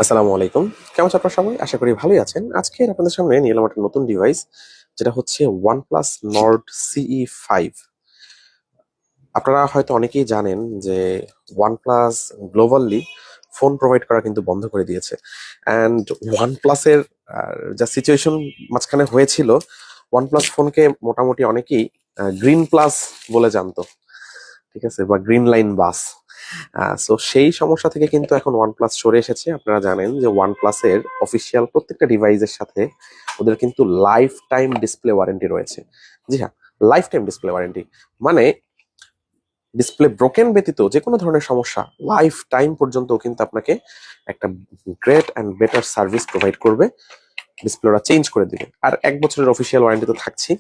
আসসালামু আলাইকুম। কেমন আছেন আপনারা সবাই? আশা করি ভালোই আছেন। আজকে আপনাদের সামনে নিয়ে এলাম একটা নতুন ডিভাইস, যেটা হচ্ছে OnePlus Nord CE5। আপনারা হয়তো অনেকেই জানেন যে OnePlus গ্লোবালি ফোন প্রোভাইড করা কিন্তু বন্ধ করে দিয়েছে। অ্যান্ড OnePlus এর যা সিচুয়েশন মাঝখানে হয়েছিল, OnePlus ফোনকে মোটামুটি অনেকেই গ্রিন প্লাস বলে জানতো, ঠিক আছে, বা গ্রিন লাইন বাস। সো সেই সমস্যা থেকে কিন্তু এখন ওয়ানপ্লাস সরে এসেছে। আপনারা জানেন যে ওয়ানপ্লাসের অফিসিয়াল প্রত্যেকটা ডিভাইসের সাথে ওদের কিন্তু লাইফ টাইম ডিসপ্লে ওয়ারেন্টি রয়েছে। জি হ্যাঁ, লাইফ টাইম ডিসপ্লে ওয়ারেন্টি মানে ডিসপ্লে ব্রোকেন ব্যতীত যে কোনো ধরনের সমস্যা লাইফ টাইম পর্যন্ত কিন্তু আপনাকে একটা great and better service provide করবে। ডিসপ্লেটা চেঞ্জ করে দিবে, আর 1 বছরের অফিসিয়াল ওয়ারেন্টি তো থাকছি।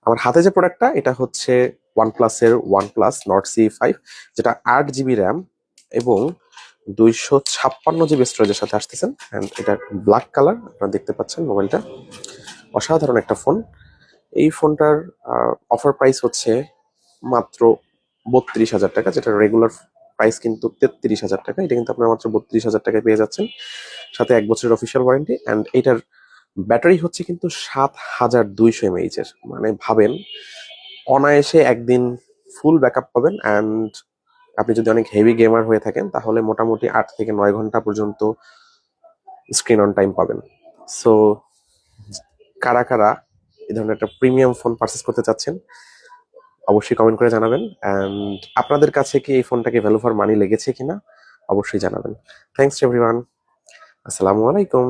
আমার হাতে যে প্রোডাক্টটা, এটা হচ্ছে ওয়ানপ্লাসের OnePlus Nord CE5, যেটা 8 GB র্যাম এবং 256 GB স্টোরেজের সাথে আসতেছেন। অ্যান্ড এটা ব্ল্যাক কালার, আপনারা দেখতে পাচ্ছেন মোবাইলটা। অসাধারণ একটা ফোন। এই ফোনটার অফার প্রাইস হচ্ছে মাত্র 32,000 টাকা, যেটা রেগুলার প্রাইস কিন্তু 33,000 টাকা। এটা কিন্তু আপনারা মাত্র 32,000 টাকায় পেয়ে যাচ্ছেন, সাথে 1 বছরের অফিসিয়াল ওয়ারেন্টি। অ্যান্ড এটার ব্যাটারি হচ্ছে কিন্তু 7200 mAh এর। মানে ভাবেন, অনায়াসে একদিন ফুল ব্যাকআপ পাবেন। অ্যান্ড আপনি যদি অনেক হেভি গেমার হয়ে থাকেন, তাহলে মোটামুটি 8 থেকে 9 ঘন্টা পর্যন্ত স্ক্রিন অন টাইম পাবেন। সো কারা কারা এই ধরনের একটা প্রিমিয়াম ফোন পারচেস করতে চাচ্ছেন, অবশ্যই কমেন্ট করে জানাবেন। অ্যান্ড আপনাদের কাছে কি এই ফোনটাকে ভ্যালু ফর মানি লেগেছে কিনা অবশ্যই জানাবেন। Thanks everyone. আসসালামু আলাইকুম।